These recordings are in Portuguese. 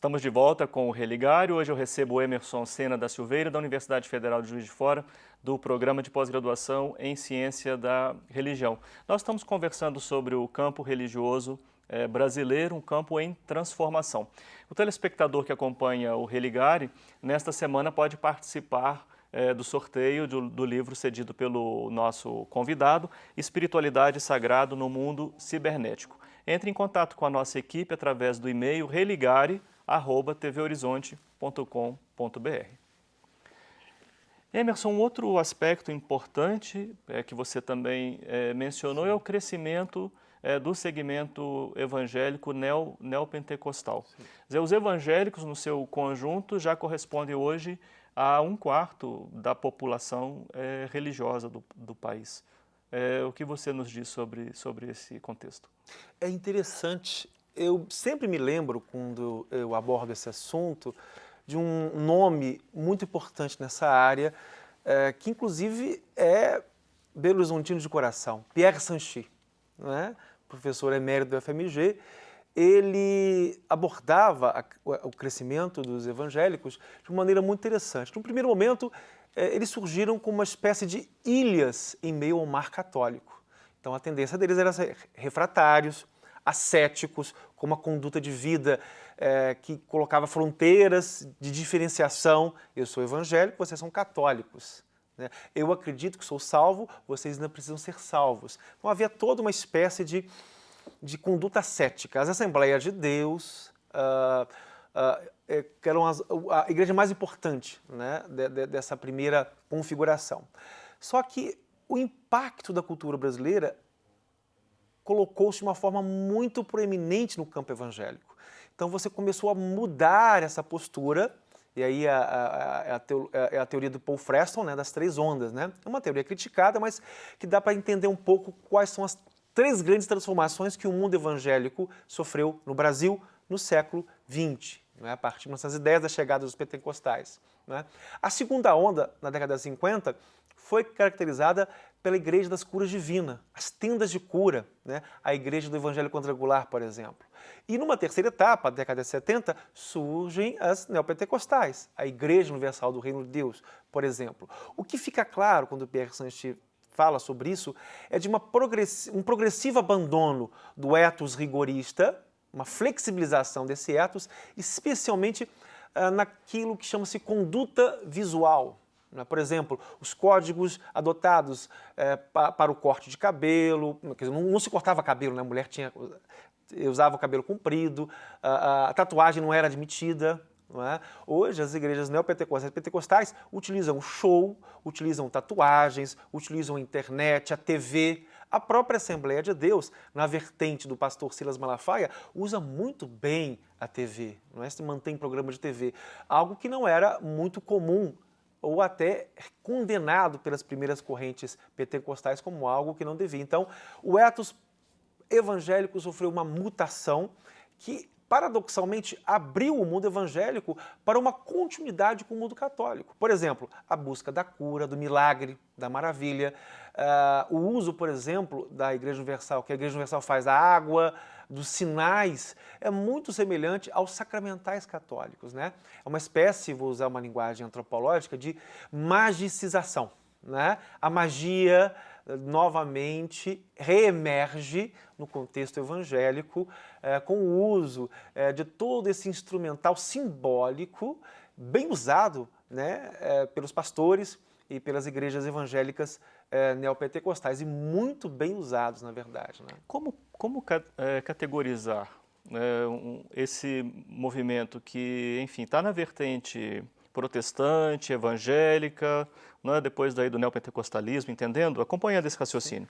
Estamos de volta com o Religário. Hoje eu recebo o Emerson Sena da Silveira, da Universidade Federal de Juiz de Fora, do Programa de Pós-Graduação em Ciência da Religião. Nós estamos conversando sobre o campo religioso brasileiro, um campo em transformação. O telespectador que acompanha o Religário, nesta semana pode participar do sorteio do livro cedido pelo nosso convidado, Espiritualidade e Sagrado no Mundo Cibernético. Entre em contato com a nossa equipe através do e-mail religare@tvhorizonte.com.br. Emerson, um outro aspecto importante que você também mencionou é o crescimento do segmento evangélico neopentecostal. Quer dizer, os evangélicos, no seu conjunto, já correspondem hoje a 1/4 da população religiosa do país. O que você nos diz sobre esse contexto? É interessante. Eu sempre me lembro, quando eu abordo esse assunto, de um nome muito importante nessa área, que inclusive é belo horizontino de coração, Pierre Sanchis, né? Professor emérito do FMG. Ele abordava o crescimento dos evangélicos de uma maneira muito interessante. No primeiro momento, eles surgiram como uma espécie de ilhas em meio ao mar católico. Então, a tendência deles era ser refratários, ascéticos, com uma conduta de vida que colocava fronteiras de diferenciação. Eu sou evangélico, vocês são católicos. Né? Eu acredito que sou salvo, vocês ainda precisam ser salvos. Então, havia toda uma espécie de conduta ascética. As Assembleias de Deus, que eram a igreja mais importante, né, dessa primeira configuração. Só que o impacto da cultura brasileira colocou-se de uma forma muito proeminente no campo evangélico. Então você começou a mudar essa postura, e aí é a teoria do Paul Freston, né, das 3 ondas. Né? É uma teoria criticada, mas que dá para entender um pouco quais são as 3 grandes transformações que o mundo evangélico sofreu no Brasil no século XX, né, a partir de 1910, da chegada dos pentecostais. Né? A segunda onda, na década de 50, foi caracterizada pela Igreja das Curas Divinas, as tendas de cura, né? A Igreja do Evangelho Quadrangular, por exemplo. E numa terceira etapa, na década de 70, surgem as neopentecostais, a Igreja Universal do Reino de Deus, por exemplo. O que fica claro quando Pierre Sanchis fala sobre isso é de um progressivo abandono do ethos rigorista, uma flexibilização desse ethos, especialmente naquilo que chama-se conduta visual. Por exemplo, os códigos adotados para o corte de cabelo, quer dizer, não se cortava cabelo, né? A mulher usava o cabelo comprido, a tatuagem não era admitida. Não é? Hoje, as igrejas neopentecostais e pentecostais utilizam show, utilizam tatuagens, utilizam a internet, a TV. A própria Assembleia de Deus, na vertente do pastor Silas Malafaia, usa muito bem a TV, não é? Se mantém programa de TV, algo que não era muito comum ou até condenado pelas primeiras correntes pentecostais como algo que não devia. Então, o ethos evangélico sofreu uma mutação que, paradoxalmente, abriu o mundo evangélico para uma continuidade com o mundo católico. Por exemplo, a busca da cura, do milagre, da maravilha, o uso, por exemplo, da Igreja Universal, que a Igreja Universal faz da água, dos sinais, é muito semelhante aos sacramentais católicos. Né? É uma espécie, vou usar uma linguagem antropológica, de magicização. Né? A magia, novamente, reemerge no contexto evangélico com o uso de todo esse instrumental simbólico, bem usado, né, pelos pastores e pelas igrejas evangélicas neopentecostais, e muito bem usados, na verdade. Né? Como categorizar esse movimento que, enfim, está na vertente protestante, evangélica, né, depois daí do neopentecostalismo, entendendo? Acompanhando esse raciocínio.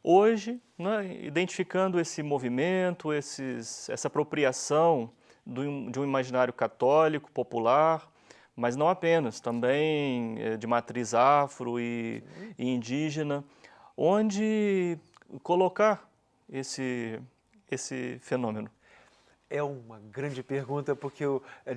Hoje, né, identificando esse movimento, essa apropriação de um imaginário católico, popular, mas não apenas, também de matriz afro e indígena, onde colocar esse fenômeno? É uma grande pergunta, porque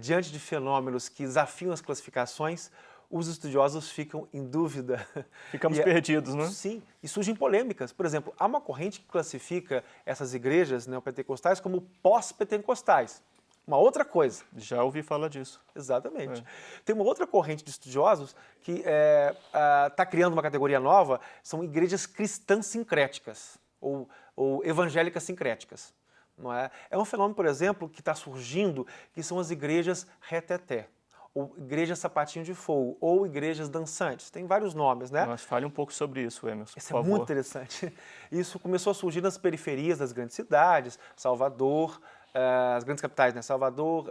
diante de fenômenos que desafiam as classificações, os estudiosos ficam em dúvida. Ficamos perdidos, né? Sim, e surgem polêmicas. Por exemplo, há uma corrente que classifica essas igrejas neopentecostais como pós-pentecostais. uma outra coisa. Já ouvi falar disso. Exatamente. Tem uma outra corrente de estudiosos que está criando uma categoria nova, são igrejas cristãs sincréticas, ou evangélicas sincréticas. Não é? É um fenômeno, por exemplo, que está surgindo, que são as igrejas reteté, ou igrejas sapatinho de fogo, ou igrejas dançantes. Tem vários nomes, né? Mas fale um pouco sobre isso, Emerson, Isso por é favor. muito interessante. Isso começou a surgir nas periferias das grandes cidades, Salvador, as grandes capitais, né? Salvador,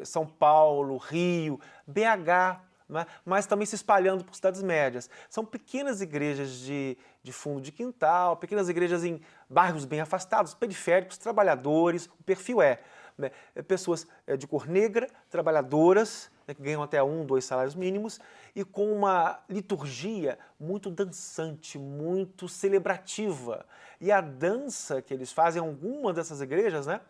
São Paulo, Rio, BH, né? Mas também se espalhando por cidades médias. São pequenas igrejas de fundo de quintal, pequenas igrejas em bairros bem afastados, periféricos, trabalhadores. O perfil né, pessoas de cor negra, trabalhadoras, né, que ganham até 1, 2 salários mínimos, e com uma liturgia muito dançante, muito celebrativa. E a dança que eles fazem em alguma dessas igrejas, né,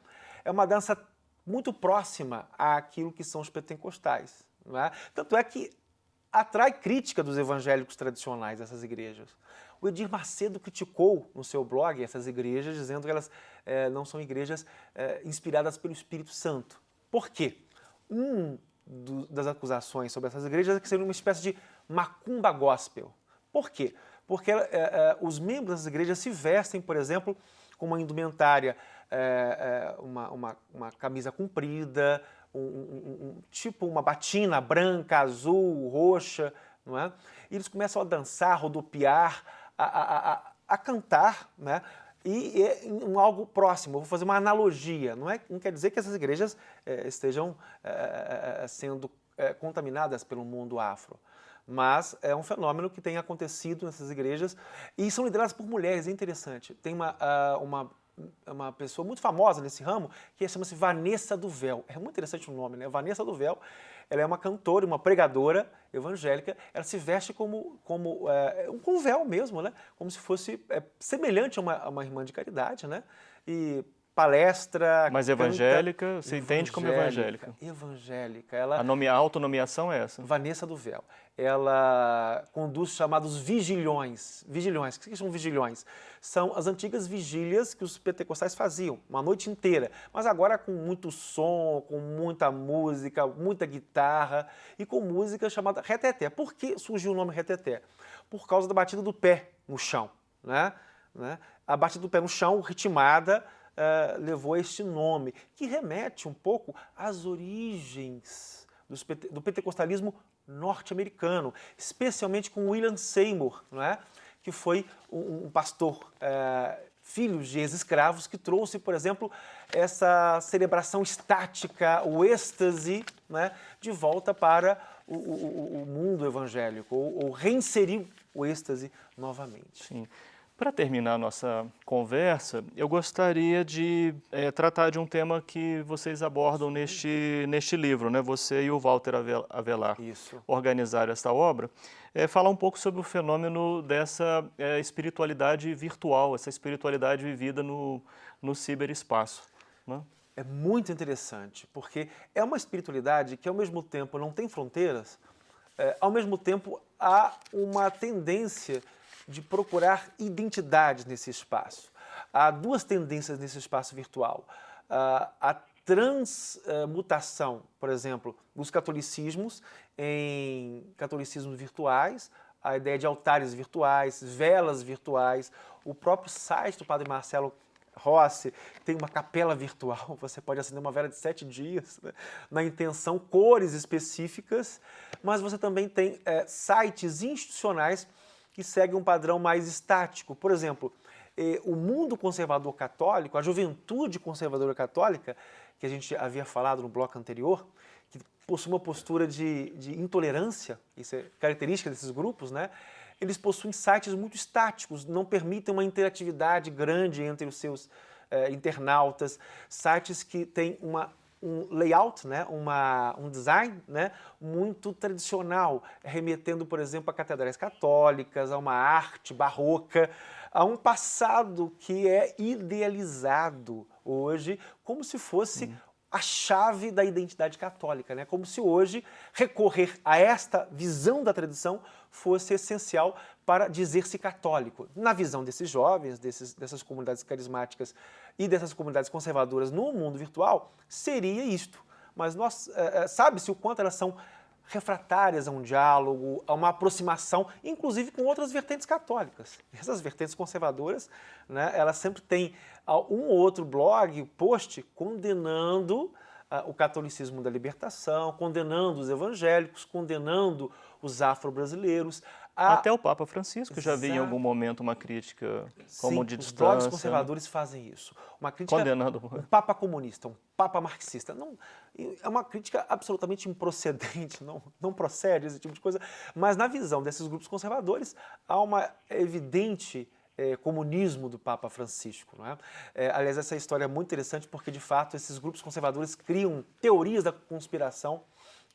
é uma dança muito próxima àquilo que são os pentecostais. Não é? Tanto é que atrai crítica dos evangélicos tradicionais, essas igrejas. O Edir Macedo criticou no seu blog essas igrejas, dizendo que elas não são igrejas inspiradas pelo Espírito Santo. Por quê? Das acusações sobre essas igrejas é que seriam uma espécie de macumba gospel. Por quê? Porque os membros dessas igrejas se vestem, por exemplo, com uma indumentária, uma camisa comprida, tipo uma batina branca, azul, roxa, não é? E eles começam a dançar, rodopiar, a cantar, né? E em algo próximo. Eu vou fazer uma analogia. Não quer dizer que essas igrejas estejam sendo contaminadas pelo mundo afro. Mas é um fenômeno que tem acontecido nessas igrejas e são lideradas por mulheres, é interessante. Tem uma pessoa muito famosa nesse ramo que chama-se Vanessa do Véu. É muito interessante o nome, né? Vanessa do Véu. Ela é uma cantora, uma pregadora evangélica. Ela se veste com véu mesmo, né? Como se fosse semelhante a uma irmã de caridade, né? E palestra, Mas evangélica, você entende como evangélica? Evangélica. A autonomeação é essa? Vanessa do Véu. Ela conduz chamados vigilhões. Vigilhões. O que são vigilhões? São as antigas vigílias que os pentecostais faziam, uma noite inteira. Mas agora com muito som, com muita música, muita guitarra e com música chamada reteté. Por que surgiu o nome reteté? Por causa da batida do pé no chão. Né? A batida do pé no chão, ritmada, levou a este nome, que remete um pouco às origens do pentecostalismo norte-americano, especialmente com William Seymour, não é? Que foi um pastor filho de ex-escravos que trouxe, por exemplo, essa celebração estática, o êxtase, né, de volta para o mundo evangélico, ou reinseriu o êxtase novamente. Sim. Para terminar a nossa conversa, eu gostaria de tratar de um tema que vocês abordam neste livro, né? Você e o Walter Avelar organizaram esta obra. Falar um pouco sobre o fenômeno dessa espiritualidade virtual, essa espiritualidade vivida no ciberespaço, né? É muito interessante, porque é uma espiritualidade que, ao mesmo tempo, não tem fronteiras, ao mesmo tempo, há uma tendência de procurar identidades nesse espaço. Há duas tendências nesse espaço virtual. A transmutação, por exemplo, dos catolicismos em catolicismos virtuais, a ideia de altares virtuais, velas virtuais. O próprio site do Padre Marcelo Rossi tem uma capela virtual, você pode acender uma vela de 7 dias, né, na intenção, cores específicas, mas você também tem sites institucionais que seguem um padrão mais estático. Por exemplo, o mundo conservador católico, a juventude conservadora católica, que a gente havia falado no bloco anterior, que possui uma postura de intolerância, isso é característica desses grupos, né? Eles possuem sites muito estáticos, não permitem uma interatividade grande entre os seus internautas, sites que têm um layout, né? um design, né? muito tradicional, remetendo, por exemplo, a catedrais católicas, a uma arte barroca, a um passado que é idealizado hoje como se fosse a chave da identidade católica, né? Como se hoje recorrer a esta visão da tradição fosse essencial para dizer-se católico. Na visão desses jovens, dessas comunidades carismáticas e dessas comunidades conservadoras no mundo virtual, seria isto. Mas sabe-se o quanto elas são refratárias a um diálogo, a uma aproximação, inclusive com outras vertentes católicas. Essas vertentes conservadoras, né, elas sempre têm um ou outro blog, post, condenando o catolicismo da libertação, condenando os evangélicos, condenando os afro-brasileiros. Até o Papa Francisco já havia em algum momento uma crítica como de distância. Os blogs conservadores fazem isso. Uma crítica, condenando um Papa comunista, um Papa marxista. Não, é uma crítica absolutamente improcedente, não procede esse tipo de coisa. Mas na visão desses grupos conservadores há uma evidente comunismo do Papa Francisco. Não é? Aliás, essa história é muito interessante porque, de fato, esses grupos conservadores criam teorias da conspiração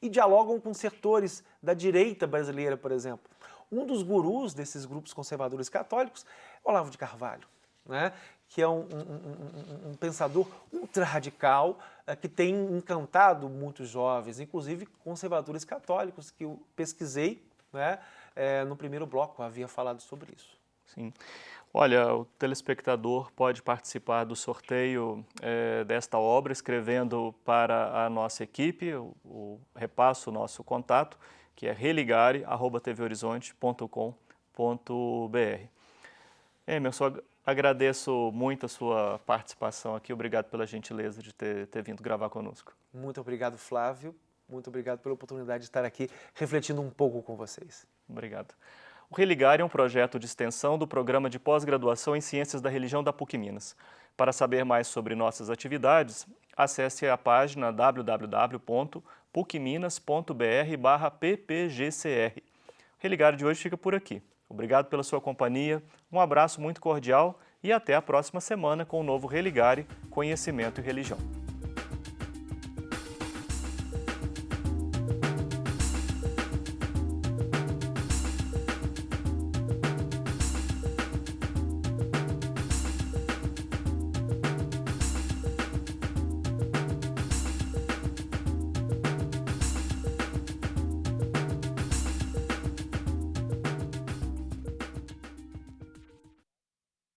e dialogam com setores da direita brasileira, por exemplo. Um dos gurus desses grupos conservadores católicos é Olavo de Carvalho, né? Que é um pensador ultra-radical que tem encantado muitos jovens, inclusive conservadores católicos, que eu pesquisei, né? No primeiro bloco, havia falado sobre isso. Sim. Olha, o telespectador pode participar do sorteio desta obra escrevendo para a nossa equipe, repasso o nosso contato, que é religare@tvhorizonte.com.br. Emerson, agradeço muito a sua participação aqui, obrigado pela gentileza de ter vindo gravar conosco. Muito obrigado, Flávio, muito obrigado pela oportunidade de estar aqui refletindo um pouco com vocês. Obrigado. O Religare é um projeto de extensão do Programa de Pós-Graduação em Ciências da Religião da PUC Minas. Para saber mais sobre nossas atividades, acesse a página www.pucminas.br/ppgcr. O Religare de hoje fica por aqui. Obrigado pela sua companhia, um abraço muito cordial e até a próxima semana com o novo Religare, Conhecimento e Religião.